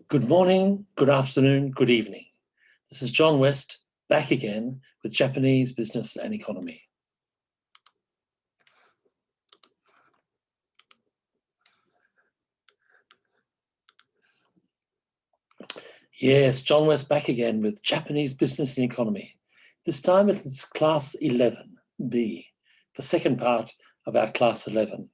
Good morning, good afternoon, good evening. This is John West, back again with Japanese business and economy. Yes, John West back again with Japanese business and economy. This time it's class 11B, the second part of our class 11.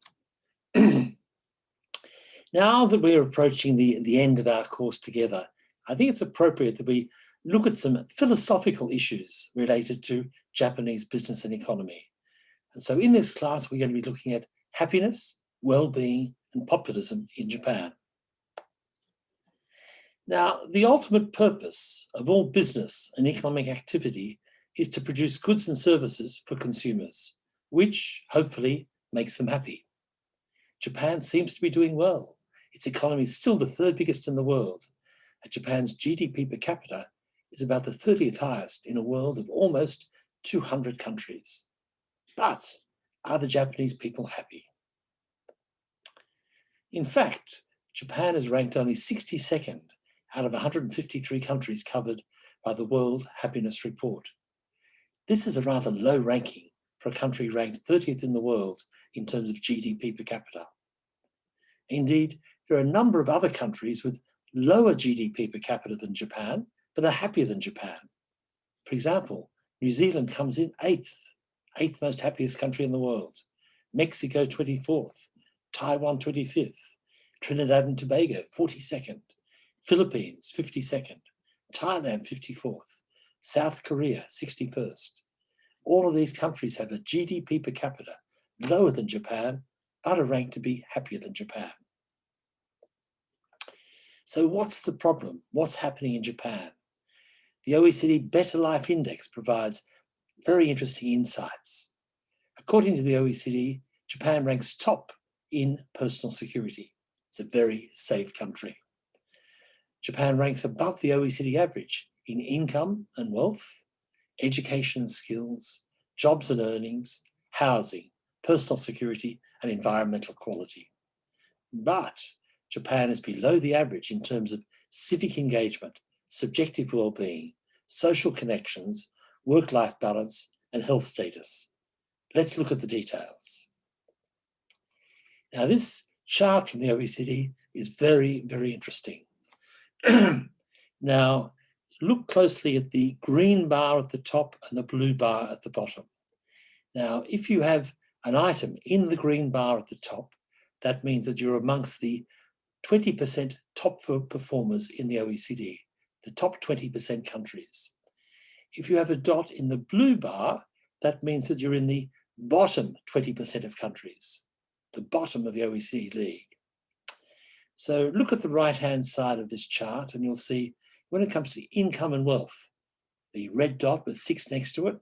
Now that we're approaching the end of our course together, I think it's appropriate that we look at some philosophical issues related to Japanese business and economy. And so in this class, we're going to be looking at happiness, well-being, and populism in Japan. Now, the ultimate purpose of all business and economic activity is to produce goods and services for consumers, which hopefully makes them happy. Japan seems to be doing well. Its economy is still the third biggest in the world, and Japan's GDP per capita is about the 30th highest in a world of almost 200 countries. But are the Japanese people happy? In fact, Japan is ranked only 62nd out of 153 countries covered by the World Happiness Report. This is a rather low ranking for a country ranked 30th in the world in terms of GDP per capita. Indeed, there are a number of other countries with lower GDP per capita than Japan, but are happier than Japan. For example, New Zealand comes in eighth most happiest country in the world. Mexico 24th, Taiwan 25th, Trinidad and Tobago 42nd, Philippines 52nd, Thailand 54th, South Korea 61st. All of these countries have a GDP per capita lower than Japan, but are ranked to be happier than Japan. So what's the problem? What's happening in Japan? The OECD Better Life Index provides very interesting insights. According to the OECD, Japan ranks top in personal security. It's a very safe country. Japan ranks above the OECD average in income and wealth, education and skills, jobs and earnings, housing, personal security, and environmental quality. But Japan is below the average in terms of civic engagement, subjective well-being, social connections, work-life balance, and health status. Let's look at the details. Now, this chart from the OECD is very, very interesting. Now, look closely at the green bar at the top and the blue bar at the bottom. Now, if you have an item in the green bar at the top, that means that you're amongst the 20% top performers in the OECD, the top 20% countries. If you have a dot in the blue bar, that means that you're in the bottom 20% of countries, the bottom of the OECD league. So look at the right-hand side of this chart and you'll see when it comes to income and wealth, the red dot with 6 next to it,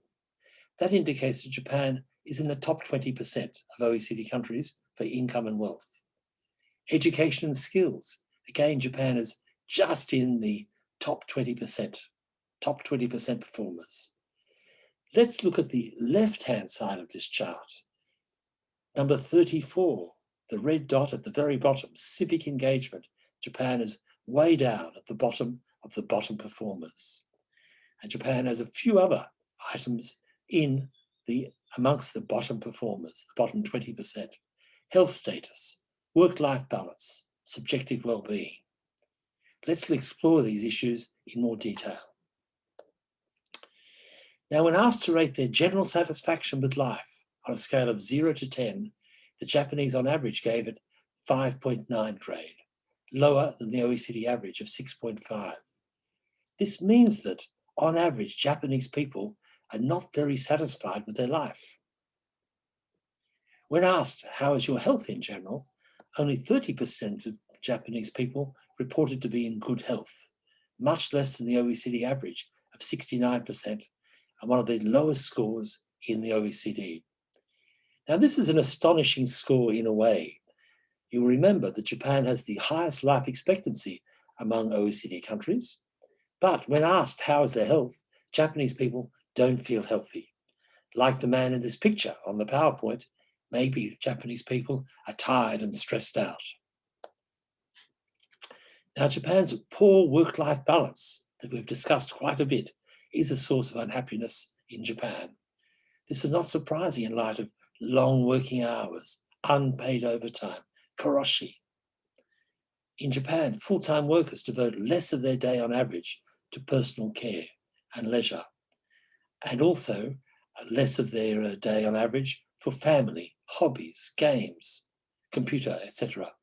that indicates that Japan is in the top 20% of OECD countries for income and wealth. Education and skills, again, Japan is just in the top 20% performers. Let's look at the left-hand side of this chart. Number 34, the red dot at the very bottom, civic engagement. Japan is way down at the bottom of the bottom performers. And Japan has a few other items amongst the bottom performers, the bottom 20%. Health status, work-life balance, subjective well-being. Let's explore these issues in more detail. Now, when asked to rate their general satisfaction with life on a scale of 0 to 10, the Japanese on average gave it 5.9 grade, lower than the OECD average of 6.5. This means that, on average, Japanese people are not very satisfied with their life. When asked, how is your health in general, only 30% of Japanese people reported to be in good health, much less than the OECD average of 69%, and one of the lowest scores in the OECD. Now, this is an astonishing score in a way. You'll remember that Japan has the highest life expectancy among OECD countries, but when asked how is their health, Japanese people don't feel healthy. Like the man in this picture on the PowerPoint, maybe Japanese people are tired and stressed out. Now, Japan's poor work-life balance that we've discussed quite a bit is a source of unhappiness in Japan. This is not surprising in light of long working hours, unpaid overtime, karoshi. In Japan, full-time workers devote less of their day on average to personal care and leisure, and also less of their day on average for family, hobbies, games, computer, etc.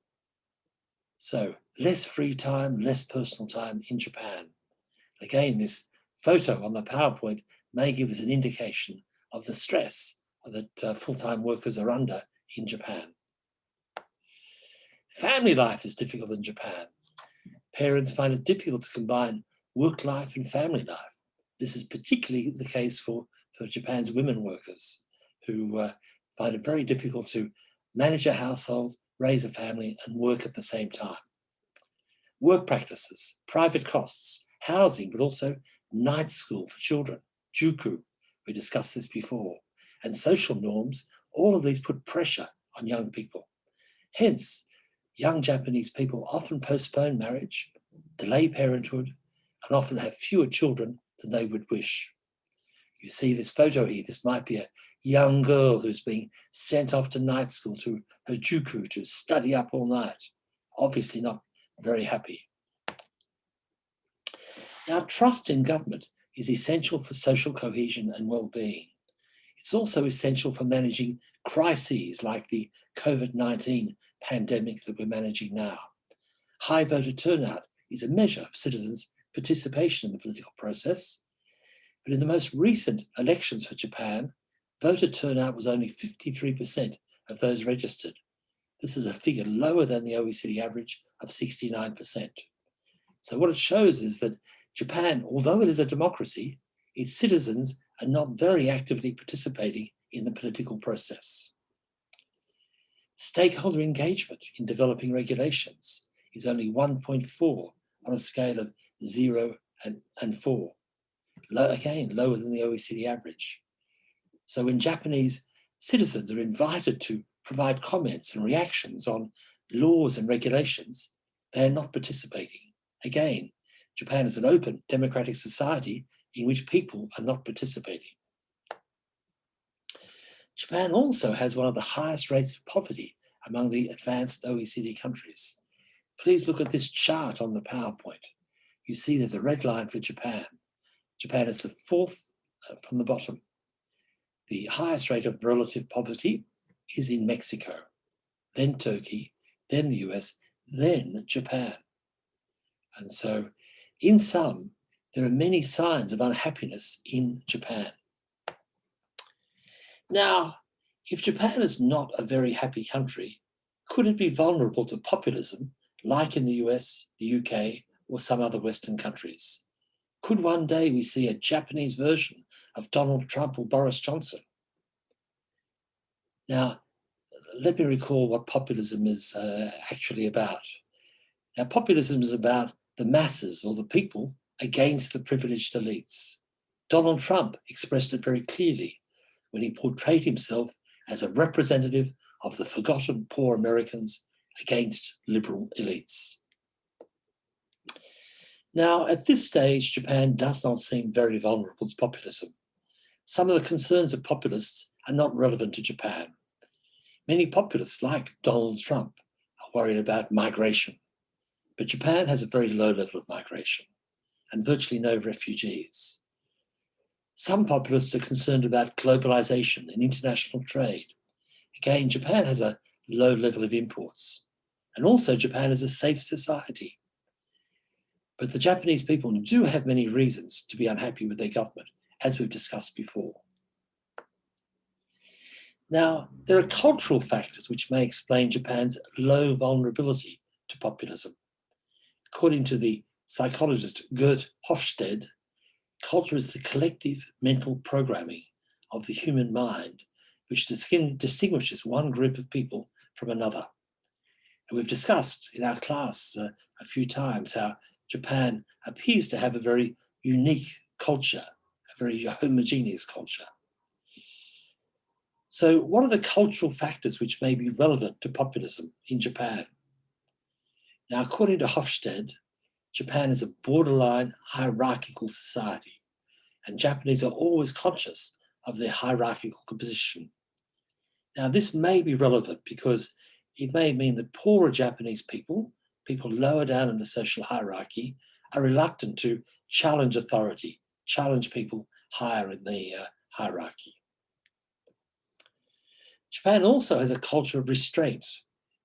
So less free time, less personal time in Japan. Again, this photo on the PowerPoint may give us an indication of the stress that full-time workers are under in Japan. Family life is difficult in Japan. Parents find it difficult to combine work life and family life. This is particularly the case for Japan's women workers, who find it very difficult to manage a household, raise a family, and work at the same time. Work practices, private costs, housing, but also night school for children, juku, we discussed this before, and social norms, all of these put pressure on young people. Hence, young Japanese people often postpone marriage, delay parenthood, and often have fewer children than they would wish. You see this photo here, this might be a young girl who's being sent off to night school to her juku to study up all night. Obviously not very happy. Now, trust in government is essential for social cohesion and well-being. It's also essential for managing crises like the COVID-19 pandemic that we're managing now. High voter turnout is a measure of citizens' participation in the political process. But in the most recent elections for Japan, voter turnout was only 53% of those registered. This is a figure lower than the OECD average of 69%. So what it shows is that Japan, although it is a democracy, its citizens are not very actively participating in the political process. Stakeholder engagement in developing regulations is only 1.4 on a scale of 0 and 4. Again, lower than the OECD average. So when Japanese citizens are invited to provide comments and reactions on laws and regulations, they are not participating. Again, Japan is an open democratic society in which people are not participating. Japan also has one of the highest rates of poverty among the advanced OECD countries. Please look at this chart on the PowerPoint. You see there's a red line for Japan. Japan is the fourth from the bottom. The highest rate of relative poverty is in Mexico, then Turkey, then the US, then Japan. And so, in sum, there are many signs of unhappiness in Japan. Now, if Japan is not a very happy country, could it be vulnerable to populism like in the US, the UK, or some other Western countries? Could one day we see a Japanese version of Donald Trump or Boris Johnson? Now, let me recall what populism is actually about. Now, populism is about the masses or the people against the privileged elites. Donald Trump expressed it very clearly when he portrayed himself as a representative of the forgotten poor Americans against liberal elites. Now, at this stage, Japan does not seem very vulnerable to populism. Some of the concerns of populists are not relevant to Japan. Many populists, like Donald Trump, are worried about migration. But Japan has a very low level of migration and virtually no refugees. Some populists are concerned about globalization and international trade. Again, Japan has a low level of imports. And also Japan is a safe society. But the Japanese people do have many reasons to be unhappy with their government, as we've discussed before. Now, there are cultural factors which may explain Japan's low vulnerability to populism. According to the psychologist Gert Hofstede, culture is the collective mental programming of the human mind, which distinguishes one group of people from another. And we've discussed in our class a few times how Japan appears to have a very unique culture, a very homogeneous culture. So what are the cultural factors which may be relevant to populism in Japan? Now, according to Hofstede, Japan is a borderline hierarchical society, and Japanese are always conscious of their hierarchical position. Now, this may be relevant because it may mean that poorer Japanese people, people lower down in the social hierarchy, are reluctant to challenge authority, challenge people higher in the hierarchy. Japan also has a culture of restraint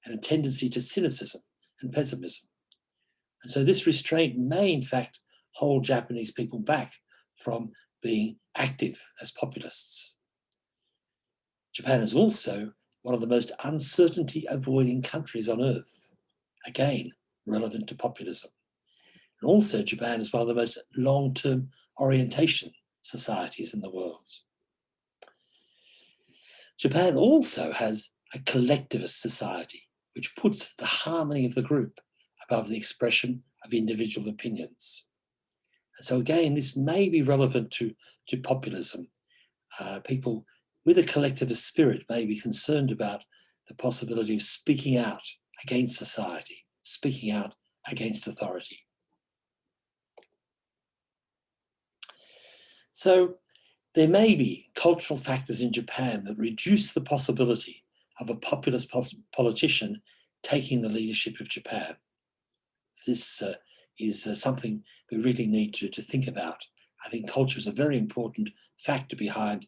and a tendency to cynicism and pessimism. And so this restraint may, in fact, hold Japanese people back from being active as populists. Japan is also one of the most uncertainty-avoiding countries on earth, again, relevant to populism. And also Japan is one of the most long-term orientation societies in the world. Japan also has a collectivist society, which puts the harmony of the group above the expression of individual opinions. And so again, this may be relevant to populism. People with a collectivist spirit may be concerned about the possibility of speaking out against society, speaking out against authority. So there may be cultural factors in Japan that reduce the possibility of a populist politician taking the leadership of Japan. This is something we really need to think about. I think culture is a very important factor behind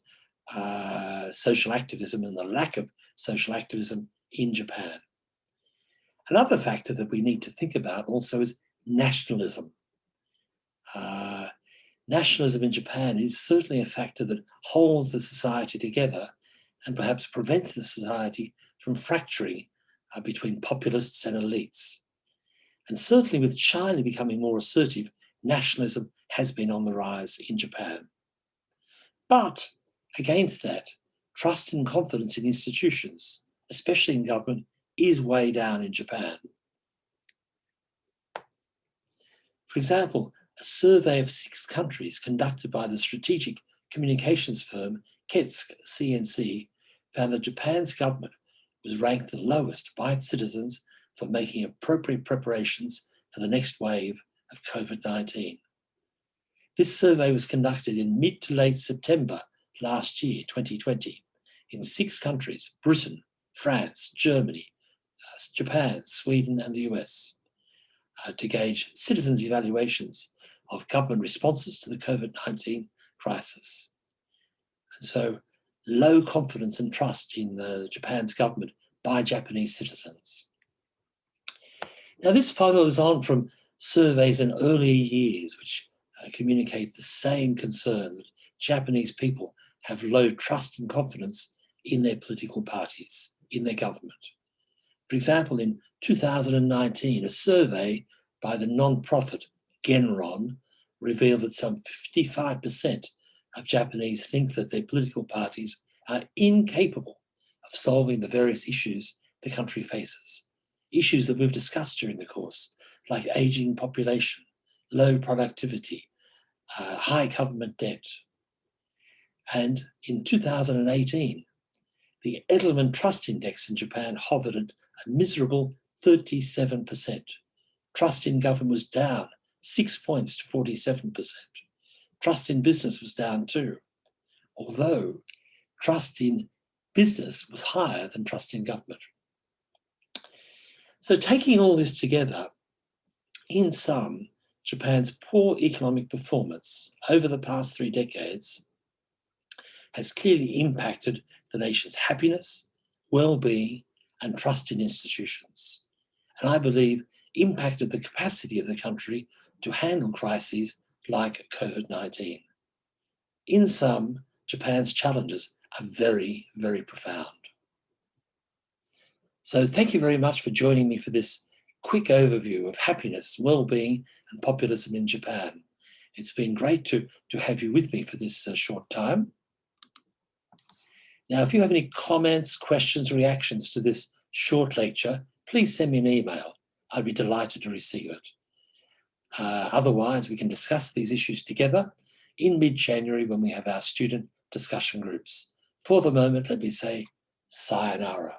social activism and the lack of social activism in Japan. Another factor that we need to think about also is nationalism. Nationalism in Japan is certainly a factor that holds the society together and perhaps prevents the society from fracturing between populists and elites. And certainly with China becoming more assertive, nationalism has been on the rise in Japan. But against that, trust and confidence in institutions, especially in government, is way down in Japan. For example, a survey of 6 countries conducted by the strategic communications firm KETSC CNC found that Japan's government was ranked the lowest by its citizens for making appropriate preparations for the next wave of COVID-19. This survey was conducted in mid to late September last year, 2020, in 6 countries: Britain, France, Germany, Japan, Sweden, and the US, to gauge citizens' evaluations of government responses to the COVID-19 crisis. And so low confidence and trust in Japan's government by Japanese citizens. Now this follows on from surveys in earlier years which communicate the same concern that Japanese people have low trust and confidence in their political parties, in their government. For example, in 2019, a survey by the non-profit Genron revealed that some 55% of Japanese think that their political parties are incapable of solving the various issues the country faces. Issues that we've discussed during the course, like aging population, low productivity, high government debt. And in 2018, the Edelman Trust Index in Japan hovered at a miserable 37%. Trust in government was down 6 points to 47%. Trust in business was down too, although trust in business was higher than trust in government. So taking all this together, in sum, Japan's poor economic performance over the past 3 decades has clearly impacted the nation's happiness, well-being, and trust in institutions, and I believe impacted the capacity of the country to handle crises like COVID-19. In sum, Japan's challenges are very, very profound. So thank you very much for joining me for this quick overview of happiness, well-being, and populism in Japan. It's been great to have you with me for this short time. Now, if you have any comments, questions, reactions to this short lecture, please send me an email. I'd be delighted to receive it. Otherwise, we can discuss these issues together in mid-January when we have our student discussion groups. For the moment, let me say sayonara.